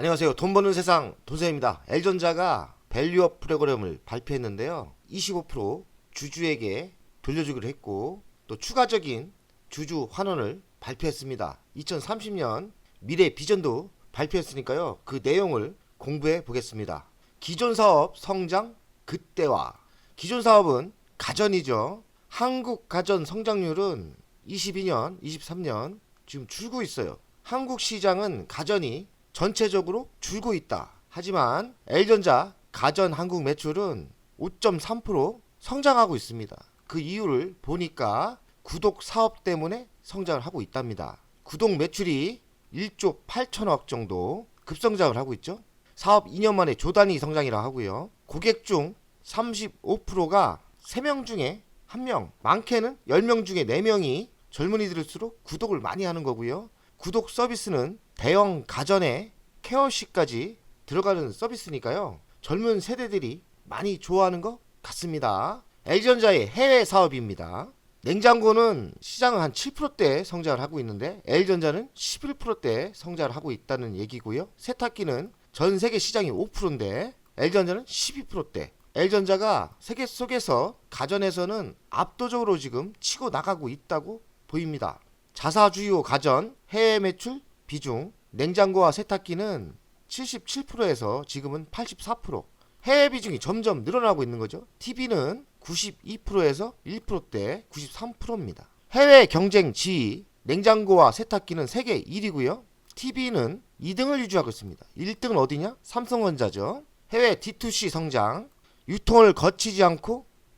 안녕하세요. 돈 버는 세상 돈쌤입니다. L전자가 밸류업 프로그램을 발표했는데요. 25% 주주에게 돌려주기로 했고 또 추가적인 주주 환원을 발표했습니다. 2030년 미래 비전도 발표했으니까요. 그 내용을 공부해 보겠습니다. 기존 사업 성장 극대화. 기존 사업은 가전이죠. 한국 가전 성장률은 22년, 23년 지금 줄고 있어요. 한국 시장은 가전이 전체적으로 줄고 있다. 하지만 L전자 가전 한국 매출은 5.3% 성장하고 있습니다. 그 이유를 보니까 구독 사업 때문에 성장을 하고 있답니다. 구독 매출이 1조 8천억 정도 급성장을 하고 있죠. 사업 2년 만에 조단위 성장이라 하고요. 고객 중 35%가 3명 중에 1명, 많게는 10명 중에 4명이 젊은이들일수록 구독을 많이 하는 거고요. 구독 서비스는 대형 가전에 케어식까지 들어가는 서비스니까요. 젊은 세대들이 많이 좋아하는 것 같습니다. L전자의 해외 사업입니다. 냉장고는 시장은 한 7%대 성장을 하고 있는데 L전자는 11%대 성장을 하고 있다는 얘기고요. 세탁기는 전 세계 시장이 5%인데 L전자는 12%대. L전자가 세계 속에서 가전에서는 압도적으로 지금 치고 나가고 있다고 보입니다. 자사 주요 가전 해외 매출 비중 냉장고와 세탁기는 77%에서 지금은 84%. 해외 비중이 점점 늘어나고 있는 거죠. TV는 92%에서 1%대 93%입니다. 해외 경쟁 지위 냉장고와 세탁기는 세계 1위고요. TV는 2등을 유지하고 있습니다. 1등은 어디냐? 삼성전자죠. 해외 D2C 성장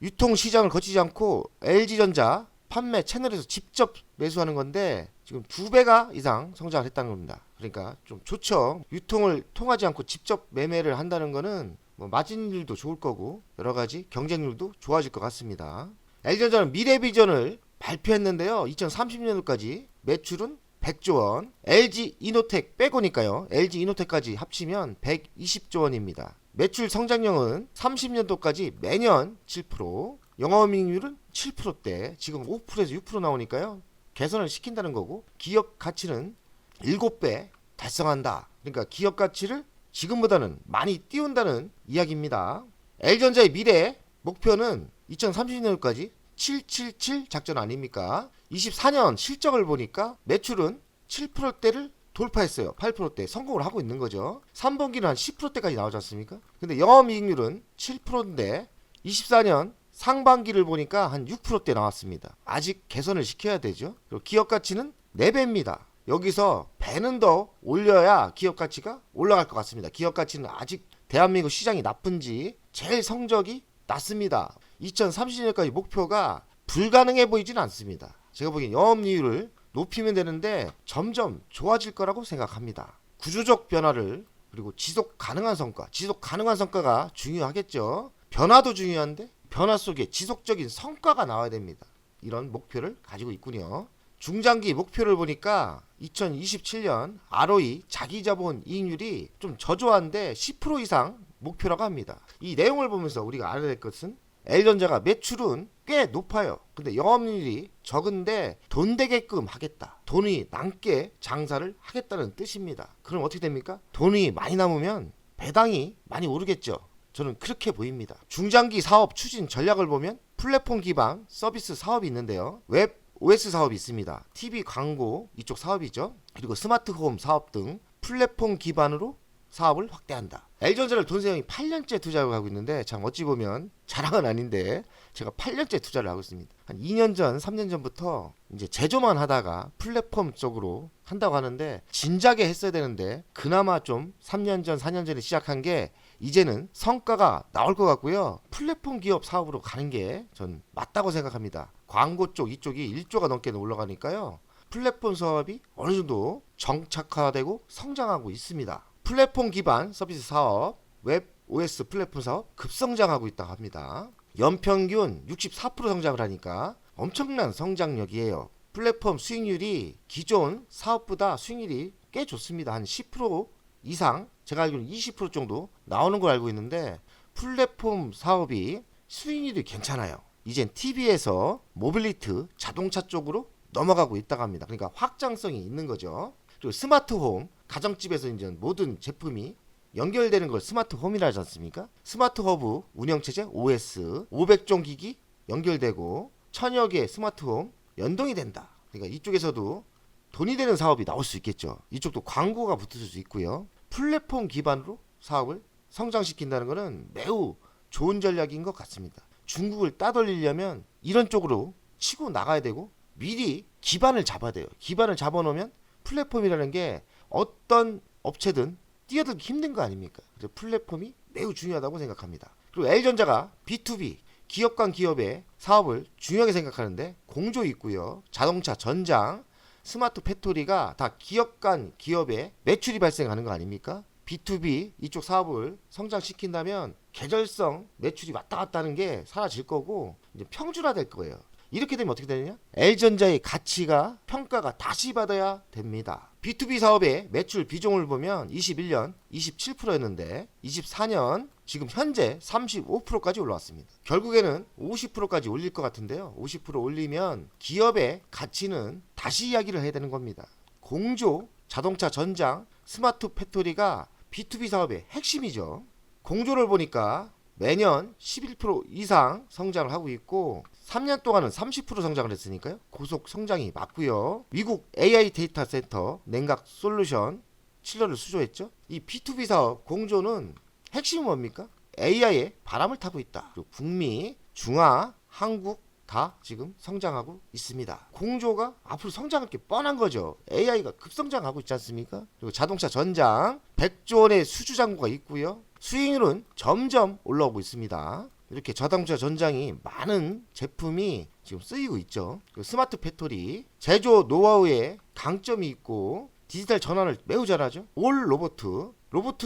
유통시장을 거치지 않고 LG전자 판매 채널에서 직접 매수하는 건데 지금 2배가 이상 성장을 했다는 겁니다. 그러니까 좀 좋죠. 유통을 통하지 않고 직접 매매를 한다는 거는 뭐 마진율도 좋을 거고 여러 가지 경쟁률도 좋아질 것 같습니다. L전자는 미래 비전을 발표했는데요. 2030년도까지 매출은 100조 원, LG 이노텍 빼고니까요. LG 이노텍까지 합치면 120조 원입니다. 매출 성장률은 30년도까지 매년 7%, 영업이익률은 7%대, 지금 5%에서 6% 나오니까요. 개선을 시킨다는 거고, 기업 가치는 7배 달성한다. 그러니까 기업 가치를 지금보다는 많이 띄운다는 이야기입니다. L전자의 미래 목표는 2030년까지 777 작전 아닙니까? 24년 실적을 보니까 매출은 7%대를 돌파했어요. 8%대 성공을 하고 있는 거죠. 3분기는 한 10%대까지 나오지 않습니까? 근데 영업이익률은 7%인데 24년 상반기를 보니까 한 6%대 나왔습니다. 아직 개선을 시켜야 되죠. 그리고 기업 가치는 4배입니다. 여기서 배는 더 올려야 기업 가치가 올라갈 것 같습니다. 기업 가치는 아직 대한민국 시장이 나쁜지 제일 성적이 낮습니다. 2030년까지 목표가 불가능해 보이진 않습니다. 제가 보기엔 영업이익률을 높이면 되는데 점점 좋아질 거라고 생각합니다. 구조적 변화를 그리고 지속 가능한 성과가 중요하겠죠. 변화도 중요한데 변화 속에 지속적인 성과가 나와야 됩니다. 이런 목표를 가지고 있군요. 중장기 목표를 보니까 2027년 ROE 자기자본 이익률이 좀 저조한데 10% 이상 목표라고 합니다. 이 내용을 보면서 우리가 알아야 될 것은 L전자가 매출은 꽤 높아요. 근데 영업이익률이 적은데 돈 되게끔 하겠다. 돈이 남게 장사를 하겠다는 뜻입니다. 그럼 어떻게 됩니까? 돈이 많이 남으면 배당이 많이 오르겠죠. 저는 그렇게 보입니다. 중장기 사업 추진 전략을 보면 플랫폼 기반 서비스 사업이 있는데요. 웹 OS 사업이 있습니다. TV 광고 이쪽 사업이죠. 그리고 스마트홈 사업 등 플랫폼 기반으로 사업을 확대한다. L전자를 돈세형이 8년째 투자를 하고 있는데 참 어찌 보면 자랑은 아닌데 제가 8년째 투자를 하고 있습니다. 한 2년 전, 3년 전부터 이제 제조만 하다가 플랫폼 쪽으로 한다고 하는데 진작에 했어야 되는데 그나마 좀 3년 전, 4년 전에 시작한 게 이제는 성과가 나올 것 같고요. 플랫폼 기업 사업으로 가는 게 전 맞다고 생각합니다. 광고 쪽 이쪽이 1조가 넘게 올라가니까요. 플랫폼 사업이 어느 정도 정착화되고 성장하고 있습니다. 플랫폼 기반 서비스 사업, 웹 OS 플랫폼 사업 급성장하고 있다고 합니다. 연평균 64% 성장을 하니까 엄청난 성장력이에요. 플랫폼 수익률이 기존 사업보다 수익률이 꽤 좋습니다. 한 10% 이상, 제가 알기로는 20% 정도 나오는 걸 알고 있는데 플랫폼 사업이 수익률이 괜찮아요. 이젠 TV에서 모빌리티 자동차 쪽으로 넘어가고 있다고 합니다. 그러니까 확장성이 있는 거죠. 그리고 스마트홈 가정집에서 이제 모든 제품이 연결되는 걸 스마트홈이라 하지 않습니까? 스마트허브 운영체제 OS 500종 기기 연결되고 1000여 개의 스마트홈 연동이 된다. 그러니까 이쪽에서도 돈이 되는 사업이 나올 수 있겠죠. 이쪽도 광고가 붙을 수 있고요. 플랫폼 기반으로 사업을 성장시킨다는 것은 매우 좋은 전략인 것 같습니다. 중국을 따돌리려면 이런 쪽으로 치고 나가야 되고 미리 기반을 잡아야 돼요. 기반을 잡아놓으면 플랫폼이라는 게 어떤 업체든 뛰어들기 힘든 거 아닙니까? 그래서 플랫폼이 매우 중요하다고 생각합니다. 그리고 L전자가 B2B 기업 간 기업의 사업을 중요하게 생각하는데 공조 있고요. 자동차, 전장, 스마트 팩토리가 다 기업 간 기업의 매출이 발생하는 거 아닙니까? B2B 이쪽 사업을 성장시킨다면 계절성 매출이 왔다 갔다 하는 게 사라질 거고 이제 평준화 될 거예요. 이렇게 되면 어떻게 되느냐? L전자의 가치가 평가가 다시 받아야 됩니다. B2B 사업의 매출 비중을 보면 21년 27%였는데 24년 지금 현재 35%까지 올라왔습니다. 결국에는 50%까지 올릴 것 같은데요. 50% 올리면 기업의 가치는 다시 이야기를 해야 되는 겁니다. 공조, 자동차 전장, 스마트 팩토리가 B2B 사업의 핵심이죠. 공조를 보니까 매년 11% 이상 성장을 하고 있고 3년 동안은 30% 성장을 했으니까요. 고속 성장이 맞고요. 미국 AI 데이터 센터 냉각 솔루션 칠러를 수주했죠. 이 B2B 사업 공조는 핵심이 뭡니까? AI에 바람을 타고 있다. 그리고 북미, 중화, 한국 다 지금 성장하고 있습니다. 공조가 앞으로 성장할 게 뻔한 거죠. AI가 급성장하고 있지 않습니까? 그리고 자동차 전장 100조 원의 수주 잔고가 있고요. 수익률은 점점 올라오고 있습니다. 이렇게 자동차 전장이 많은 제품이 지금 쓰이고 있죠. 스마트 팩토리 제조 노하우에 강점이 있고 디지털 전환을 매우 잘하죠. 올 로봇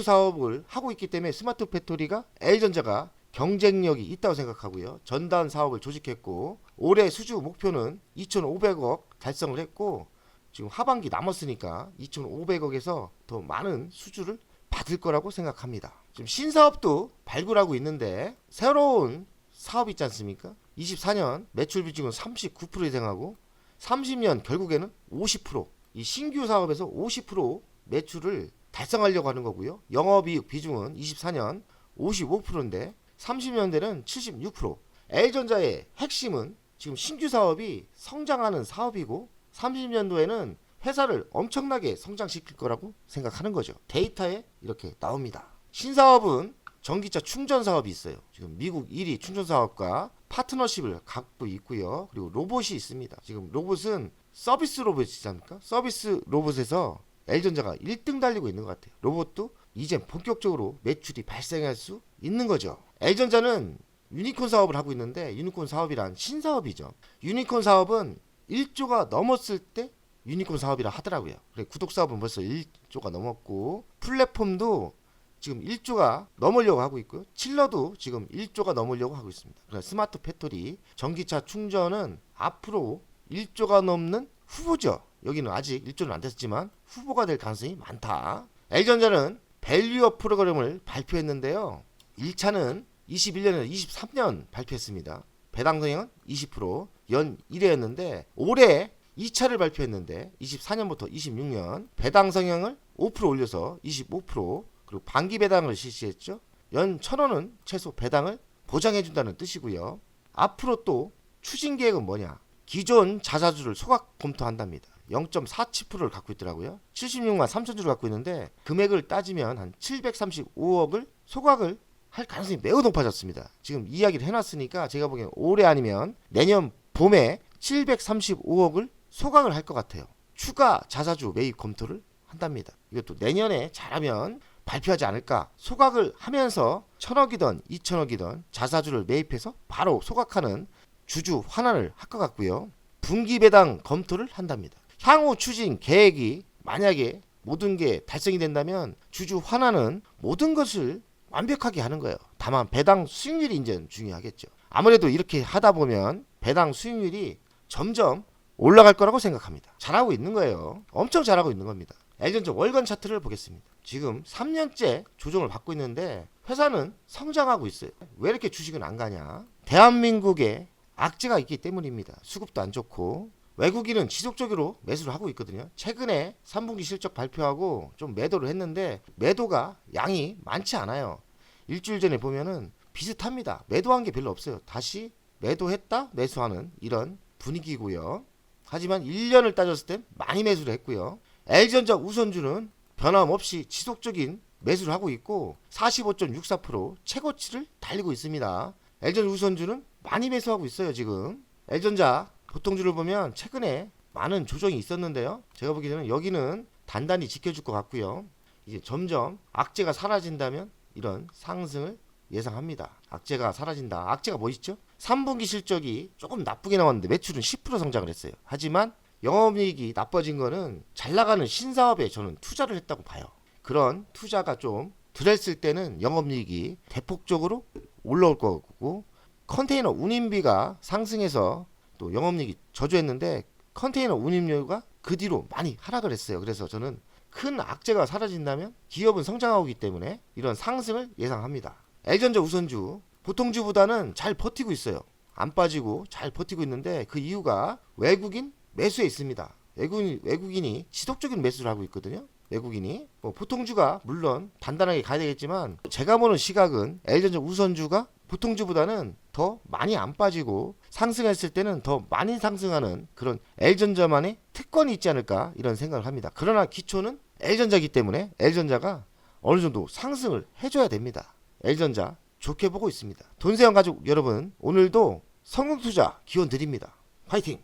사업을 하고 있기 때문에 스마트 팩토리가 L전자가 경쟁력이 있다고 생각하고요. 전단 사업을 조직했고 올해 수주 목표는 2,500억 달성을 했고 지금 하반기 남았으니까 2,500억에서 더 많은 수주를 받을 거라고 생각합니다. 지금 신사업도 발굴하고 있는데 새로운 사업 있지 않습니까? 24년 매출 비중은 39% 예상하고 30년 결국에는 50%, 이 신규 사업에서 50% 매출을 달성하려고 하는 거고요. 영업이익 비중은 24년 55%인데 30년대는 76%. L전자의 핵심은 지금 신규 사업이 성장하는 사업이고 30년도에는 회사를 엄청나게 성장시킬 거라고 생각하는 거죠. 데이터에 이렇게 나옵니다. 신사업은 전기차 충전 사업이 있어요. 지금 미국 1위 충전 사업과 파트너십을 갖고 있고요. 그리고 로봇이 있습니다. 지금 로봇은 서비스 로봇이지 않습니까? 서비스 로봇에서 L전자가 1등 달리고 있는 것 같아요. 로봇도 이제 본격적으로 매출이 발생할 수 있는 거죠. L전자는 유니콘 사업을 하고 있는데 유니콘 사업이란 신사업이죠. 유니콘 사업은 1조가 넘었을 때 유니콘 사업이라 하더라고요. 그래, 구독 사업은 벌써 1조가 넘었고 플랫폼도 지금 1조가 넘으려고 하고 있고요. 칠러도 지금 1조가 넘으려고 하고 있습니다. 그래서 스마트 팩토리 전기차 충전은 앞으로 1조가 넘는 후보죠. 여기는 아직 1조는 안 됐지만 후보가 될 가능성이 많다. L전자는 밸류업 프로그램을 발표했는데요. 1차는 21년에서 23년 발표했습니다. 배당 성향은 20%, 연 1회였는데 올해 2차를 발표했는데 24년부터 26년 배당 성향을 5% 올려서 25%, 그리고 반기 배당을 실시했죠. 연 1,000원은 최소 배당을 보장해준다는 뜻이고요. 앞으로 또 추진 계획은 뭐냐? 기존 자사주를 소각 검토한답니다. 0.47%를 갖고 있더라고요. 76만 3천 주를 갖고 있는데 금액을 따지면 한 735억을 소각을 할 가능성이 매우 높아졌습니다. 지금 이야기를 해놨으니까 제가 보기엔 올해 아니면 내년 봄에 735억을 소각을 할 것 같아요. 추가 자사주 매입 검토를 한답니다. 이것도 내년에 잘하면 발표하지 않을까. 소각을 하면서 1,000억이든 2,000억이든 자사주를 매입해서 바로 소각하는 주주 환원을 할 것 같고요. 분기 배당 검토를 한답니다. 향후 추진 계획이 만약에 모든 게 달성이 된다면 주주 환원은 모든 것을 완벽하게 하는 거예요. 다만 배당 수익률이 이제 중요하겠죠. 아무래도 이렇게 하다 보면 배당 수익률이 점점 올라갈 거라고 생각합니다. 잘하고 있는 거예요. 엄청 잘하고 있는 겁니다. L전자 월간 차트를 보겠습니다. 지금 3년째 조정을 받고 있는데 회사는 성장하고 있어요. 왜 이렇게 주식은 안 가냐? 대한민국에 악재가 있기 때문입니다. 수급도 안 좋고 외국인은 지속적으로 매수를 하고 있거든요. 최근에 3분기 실적 발표하고 좀 매도를 했는데 매도가 양이 많지 않아요. 일주일 전에 보면은 비슷합니다. 매도한 게 별로 없어요. 다시 매도했다 매수하는 이런 분위기고요. 하지만 1년을 따졌을 땐 많이 매수를 했고요. L전자 우선주는 변함없이 지속적인 매수를 하고 있고 45.64% 최고치를 달리고 있습니다. L전자 우선주는 많이 매수하고 있어요. 지금 L전자 보통주를 보면 최근에 많은 조정이 있었는데요. 제가 보기에는 여기는 단단히 지켜줄 것 같고요. 이제 점점 악재가 사라진다면 이런 상승을 예상합니다. 악재가 사라진다. 악재가 뭐 있죠? 3분기 실적이 조금 나쁘게 나왔는데 매출은 10% 성장을 했어요. 하지만 영업이익이 나빠진 거는 잘 나가는 신사업에 저는 투자를 했다고 봐요. 그런 투자가 좀 덜했을 때는 영업이익이 대폭적으로 올라올 거고, 컨테이너 운임비가 상승해서 또 영업이익이 저조했는데 컨테이너 운임료가 그 뒤로 많이 하락을 했어요. 그래서 저는 큰 악재가 사라진다면 기업은 성장하고 있기 때문에 이런 상승을 예상합니다. L전자 우선주 보통주보다는 잘 버티고 있어요. 안 빠지고 잘 버티고 있는데 그 이유가 외국인 매수에 있습니다. 외국인이 지속적인 매수를 하고 있거든요. 외국인이 보통주가 물론 단단하게 가야 되겠지만 제가 보는 시각은 L전자 우선주가 보통주보다는 더 많이 안 빠지고 상승했을 때는 더 많이 상승하는 그런 L전자만의 특권이 있지 않을까 이런 생각을 합니다. 그러나 기초는 L전자이기 때문에 L전자가 어느 정도 상승을 해줘야 됩니다. L전자 좋게 보고 있습니다. 돈세원 가족 여러분, 오늘도 성공투자 기원 드립니다. 화이팅!